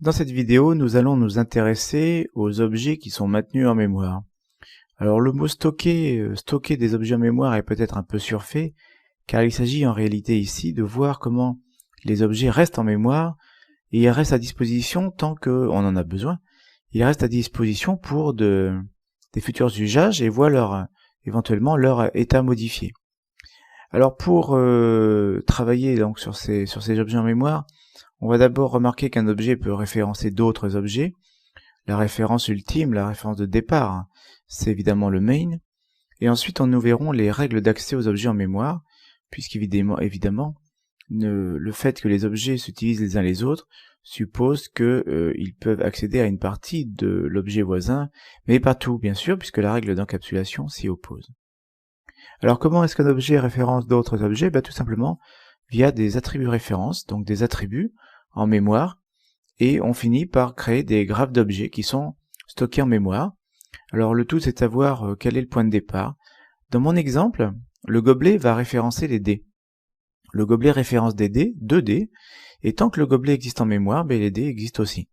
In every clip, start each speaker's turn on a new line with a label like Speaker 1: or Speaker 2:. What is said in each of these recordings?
Speaker 1: Dans cette vidéo, nous allons nous intéresser aux objets qui sont maintenus en mémoire. Alors le mot stocker des objets en mémoire est peut-être un peu surfait, car il s'agit en réalité ici de voir comment les objets restent en mémoire et ils restent à disposition tant qu'on en a besoin. Ils restent à disposition pour des futurs usages et voient éventuellement leur état modifié. Alors pour travailler donc sur ces objets en mémoire, on va d'abord remarquer qu'un objet peut référencer d'autres objets. La référence ultime, la référence de départ, c'est évidemment le main. Et ensuite, nous verrons les règles d'accès aux objets en mémoire, puisqu'évidemment, le fait que les objets s'utilisent les uns les autres suppose qu'ils peuvent accéder à une partie de l'objet voisin, mais pas tout, bien sûr, puisque la règle d'encapsulation s'y oppose. Alors comment est-ce qu'un objet référence d'autres objets? Tout simplement via des attributs références, donc des attributs en mémoire, et on finit par créer des graphes d'objets qui sont stockés en mémoire. Alors le tout, c'est de savoir quel est le point de départ. Dans mon exemple, le gobelet va référencer les dés. Le gobelet référence des dés, 2 dés, et tant que le gobelet existe en mémoire, les dés existent aussi.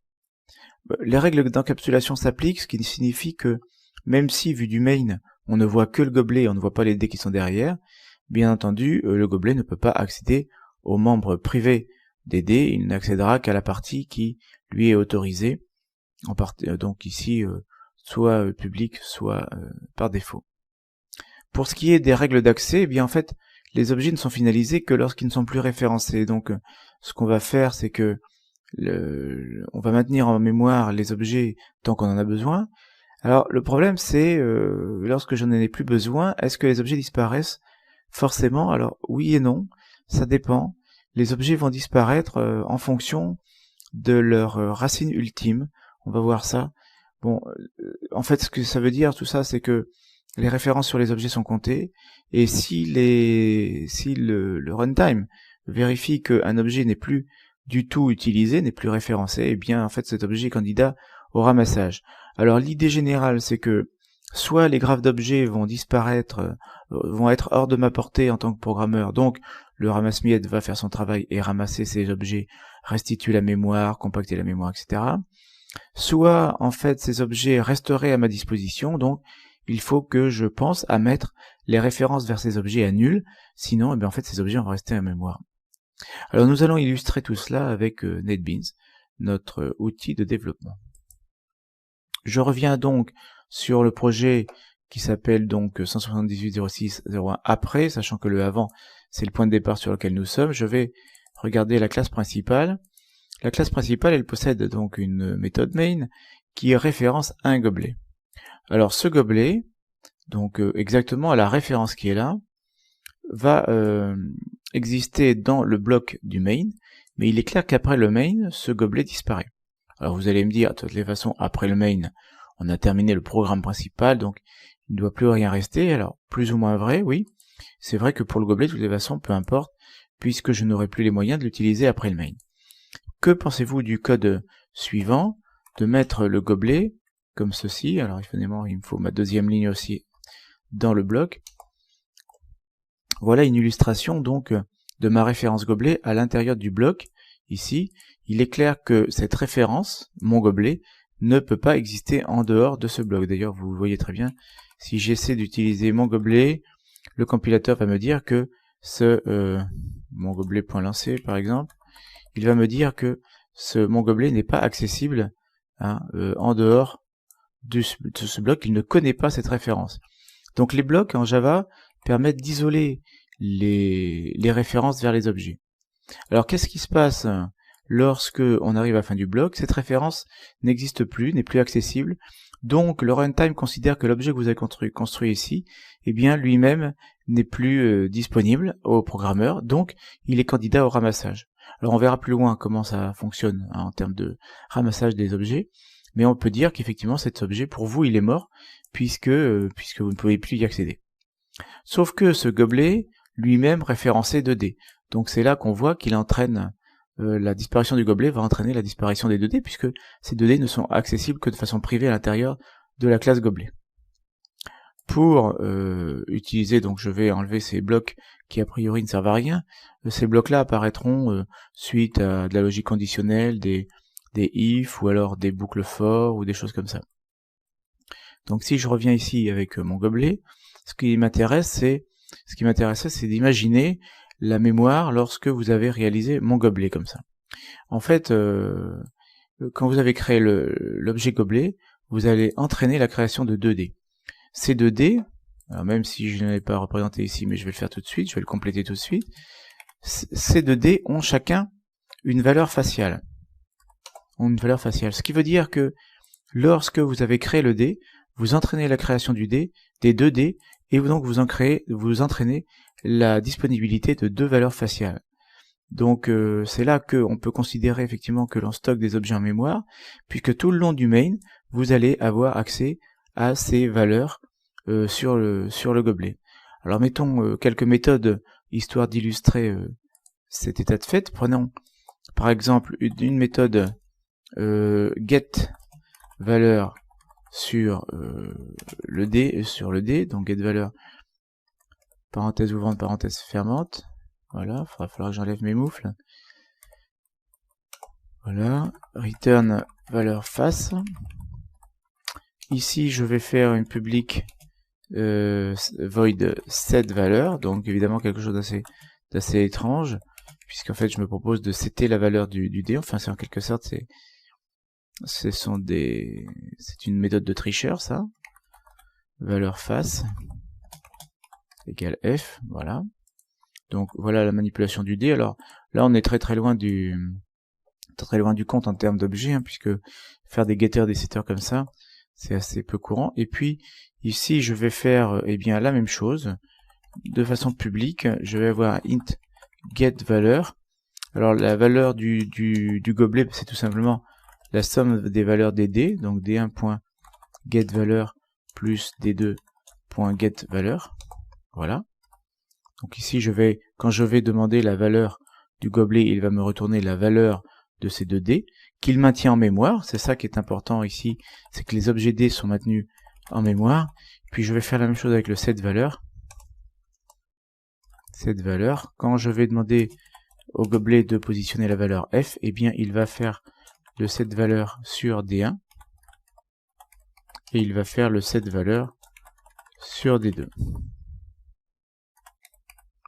Speaker 1: Les règles d'encapsulation s'appliquent, ce qui signifie que même si, vu du main, on ne voit que le gobelet, on ne voit pas les dés qui sont derrière, bien entendu, le gobelet ne peut pas accéder aux membres privés des dés, il n'accédera qu'à la partie qui lui est autorisée, donc ici, soit public, soit par défaut. Pour ce qui est des règles d'accès, en fait, les objets ne sont finalisés que lorsqu'ils ne sont plus référencés. Donc, ce qu'on va faire, c'est que on va maintenir en mémoire les objets tant qu'on en a besoin. Alors, le problème, c'est lorsque je n'en ai plus besoin, est-ce que les objets disparaissent forcément? Alors, oui et non, ça dépend. Les objets vont disparaître en fonction de leur racine ultime. On va voir ça. Bon, en fait, ce que ça veut dire, tout ça, c'est que les références sur les objets sont comptées, et si le runtime vérifie qu'un objet n'est plus du tout utilisé, n'est plus référencé, en fait, cet objet est candidat au ramassage. Alors, l'idée générale, c'est que soit les graphes d'objets vont disparaître, vont être hors de ma portée en tant que programmeur, donc le ramasse-miettes va faire son travail et ramasser ces objets, restituer la mémoire, compacter la mémoire, etc. Soit, en fait, ces objets resteraient à ma disposition, donc il faut que je pense à mettre les références vers ces objets à nul, sinon, en fait, ces objets vont rester en mémoire. Alors, nous allons illustrer tout cela avec NetBeans, notre outil de développement. Je reviens donc sur le projet qui s'appelle donc 178.06.01 après, sachant que le avant, c'est le point de départ sur lequel nous sommes. Je vais regarder la classe principale. La classe principale, elle possède donc une méthode main qui référence un gobelet. Alors ce gobelet, donc exactement à la référence qui est là, va exister dans le bloc du main, mais il est clair qu'après le main, ce gobelet disparaît. Alors vous allez me dire, de toutes les façons, après le main, on a terminé le programme principal, donc il ne doit plus rien rester. Alors plus ou moins vrai, oui. C'est vrai que pour le gobelet, de toutes les façons, peu importe, puisque je n'aurai plus les moyens de l'utiliser après le main. Que pensez-vous du code suivant, de mettre le gobelet comme ceci? Alors évidemment, il me faut ma deuxième ligne aussi dans le bloc. Voilà une illustration donc de ma référence gobelet à l'intérieur du bloc. Ici, il est clair que cette référence, mon gobelet, ne peut pas exister en dehors de ce bloc. D'ailleurs, vous voyez très bien, si j'essaie d'utiliser mon gobelet, le compilateur va me dire que mon gobelet.lancé par exemple, il va me dire que mon gobelet n'est pas accessible en dehors de ce bloc, il ne connaît pas cette référence. Donc les blocs en Java permettent d'isoler les références vers les objets. Alors qu'est-ce qui se passe lorsque on arrive à la fin du bloc? Cette référence n'existe plus, n'est plus accessible, donc le runtime considère que l'objet que vous avez construit ici, lui-même n'est plus disponible au programmeur, donc il est candidat au ramassage. Alors on verra plus loin comment ça fonctionne en termes de ramassage des objets, mais on peut dire qu'effectivement cet objet, pour vous, il est mort, puisque vous ne pouvez plus y accéder. Sauf que ce gobelet, lui-même, référençait 2D. Donc c'est là qu'on voit qu'il entraîne, la disparition du gobelet va entraîner la disparition des 2D, puisque ces 2D ne sont accessibles que de façon privée à l'intérieur de la classe gobelet. Pour utiliser, donc je vais enlever ces blocs qui a priori ne servent à rien. Ces blocs-là apparaîtront suite à de la logique conditionnelle, des des if ou alors des boucles for ou des choses comme ça. Donc si je reviens ici avec mon gobelet, ce qui m'intéressait, c'est d'imaginer la mémoire lorsque vous avez réalisé mon gobelet comme ça. En fait, quand vous avez créé l'objet gobelet, vous allez entraîner la création de 2D. Ces 2D, alors même si je ne l'ai pas représenté ici, mais je vais le faire tout de suite, je vais le compléter tout de suite, ces 2D ont chacun une valeur faciale. Ce qui veut dire que lorsque vous avez créé le dé, vous entraînez la création du dé, des 2D, et donc vous entraînez la disponibilité de 2 valeurs faciales. Donc c'est là qu'on peut considérer effectivement que l'on stocke des objets en mémoire, puisque tout le long du main, vous allez avoir accès à ces valeurs sur le gobelet. Alors mettons quelques méthodes histoire d'illustrer cet état de fait. Prenons par exemple une méthode get valeur sur le dé, donc get valeur parenthèse ouvrante, parenthèse fermante. Voilà, il va falloir que j'enlève mes moufles. Voilà, return valeur face. Ici, je vais faire une public void set valeur, donc évidemment quelque chose d'assez étrange, puisqu'en fait je me propose de setter la valeur du dé. Enfin, c'est en quelque sorte, c'est une méthode de tricheur, ça. Valeur face égale f, voilà. Donc voilà la manipulation du dé. Alors là, on est très loin du compte en termes d'objets, hein, puisque faire des getters, des setters comme ça, c'est assez peu courant. Et puis ici, je vais faire bien la même chose de façon publique. Je vais avoir int get valeur. Alors la valeur du gobelet, c'est tout simplement la somme des valeurs des dés, donc d1.getValeur plus d2.getValeur. Voilà. Donc ici, quand je vais demander la valeur du gobelet, il va me retourner la valeur de ces 2 dés, qu'il maintient en mémoire. C'est ça qui est important ici, c'est que les objets dés sont maintenus en mémoire. Puis je vais faire la même chose avec le set valeur. Cette valeur, quand je vais demander au gobelet de positionner la valeur f, eh bien il va faire le set valeur sur D1 et il va faire le set valeur sur D2.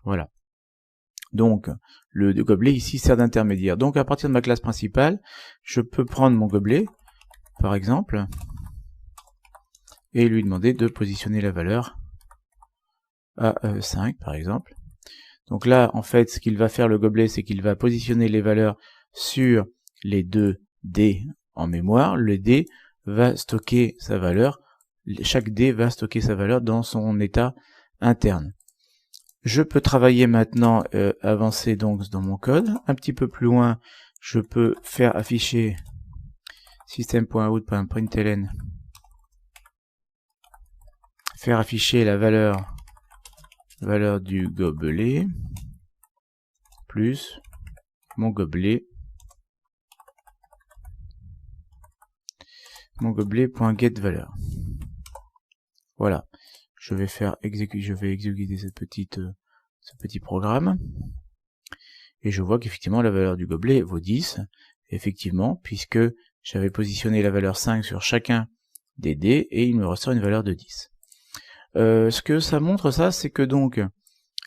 Speaker 1: Voilà. Donc le gobelet ici sert d'intermédiaire. Donc à partir de ma classe principale, je peux prendre mon gobelet, par exemple, et lui demander de positionner la valeur à 5, par exemple. Donc là, en fait, ce qu'il va faire le gobelet, c'est qu'il va positionner les valeurs sur les 2 dés en mémoire. Le dé va stocker sa valeur, chaque dé va stocker sa valeur dans son état interne. Je peux travailler maintenant, avancer donc dans mon code. Un petit peu plus loin, je peux faire afficher system.out.println, faire afficher la valeur du gobelet plus mon gobelet.getValeur. Voilà. Je vais exécuter ce petit programme. Et je vois qu'effectivement la valeur du gobelet vaut 10. Effectivement, puisque j'avais positionné la valeur 5 sur chacun des dés et il me ressort une valeur de 10. Ce que ça montre, ça, c'est que donc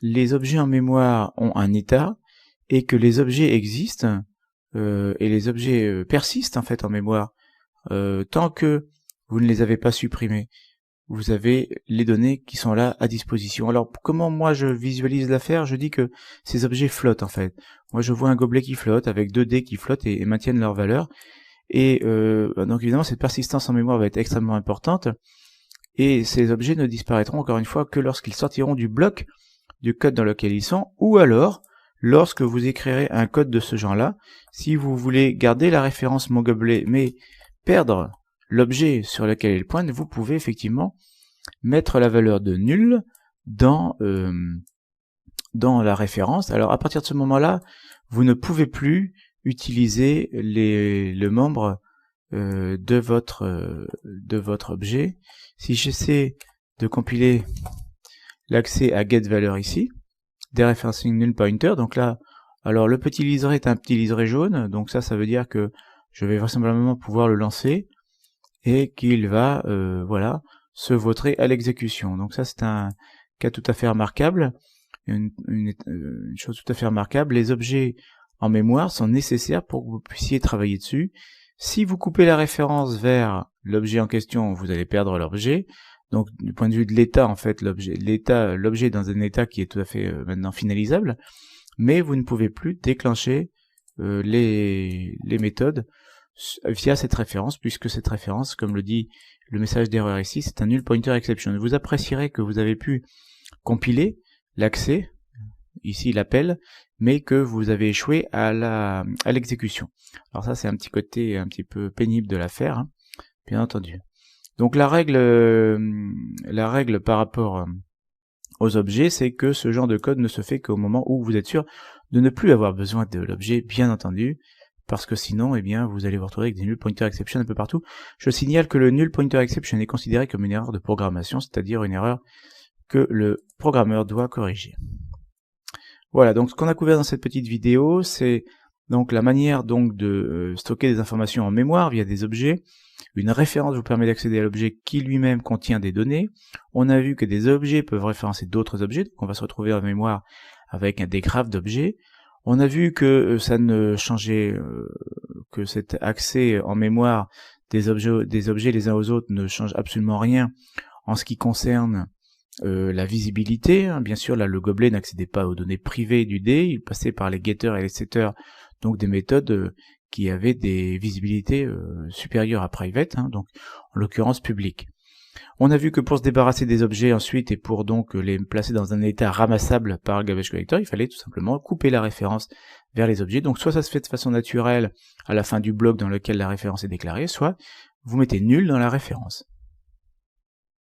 Speaker 1: les objets en mémoire ont un état et que les objets existent et les objets persistent en fait en mémoire tant que vous ne les avez pas supprimés. Vous avez les données qui sont là à disposition. Alors comment moi je visualise l'affaire? Je dis que ces objets flottent en fait. Moi je vois un gobelet qui flotte avec 2 dés qui flottent et maintiennent leur valeur. Et donc évidemment cette persistance en mémoire va être extrêmement importante. Et ces objets ne disparaîtront encore une fois que lorsqu'ils sortiront du bloc du code dans lequel ils sont, ou alors lorsque vous écrirez un code de ce genre-là. Si vous voulez garder la référence mon gobelet mais perdre l'objet sur lequel il pointe, vous pouvez effectivement mettre la valeur de nul dans la référence. Alors à partir de ce moment-là, vous ne pouvez plus utiliser le membre de votre objet. Si j'essaie de compiler l'accès à getValeur ici, dereferencing null pointer, donc là, alors le petit liseré est un petit liseré jaune, donc ça veut dire que je vais vraisemblablement pouvoir le lancer et qu'il va voilà, se vautrer à l'exécution. Donc ça, c'est un cas tout à fait remarquable, une chose tout à fait remarquable. Les objets en mémoire sont nécessaires pour que vous puissiez travailler dessus. Si vous coupez la référence vers l'objet en question, vous allez perdre l'objet. Donc du point de vue de l'état, en fait, l'objet est dans un état qui est tout à fait maintenant finalisable, mais vous ne pouvez plus déclencher les méthodes via cette référence, puisque cette référence, comme le dit le message d'erreur ici, c'est un null pointer exception. Vous apprécierez que vous avez pu compiler l'accès, ici l'appel, mais que vous avez échoué à l'exécution. Alors ça, c'est un petit côté un petit peu pénible de l'affaire, hein, bien entendu. Donc la règle par rapport aux objets, c'est que ce genre de code ne se fait qu'au moment où vous êtes sûr de ne plus avoir besoin de l'objet, bien entendu, parce que sinon, eh bien, vous allez vous retrouver avec des null pointer exception un peu partout. Je signale que le null pointer exception est considéré comme une erreur de programmation, c'est-à-dire une erreur que le programmeur doit corriger. Voilà, donc ce qu'on a couvert dans cette petite vidéo, c'est donc la manière donc de stocker des informations en mémoire via des objets. Une référence vous permet d'accéder à l'objet qui lui-même contient des données. On a vu que des objets peuvent référencer d'autres objets, donc on va se retrouver en mémoire avec des graphes d'objets. On a vu que ça ne changeait, que cet accès en mémoire des objets les uns aux autres ne change absolument rien en ce qui concerne la visibilité. Hein. Bien sûr, là, le gobelet n'accédait pas aux données privées du dé, il passait par les getters et les setters, donc des méthodes qui avaient des visibilités supérieures à private, hein, donc en l'occurrence public. On a vu que pour se débarrasser des objets ensuite et pour donc les placer dans un état ramassable par le garbage collector, il fallait tout simplement couper la référence vers les objets. Donc soit ça se fait de façon naturelle à la fin du bloc dans lequel la référence est déclarée, soit vous mettez nul dans la référence.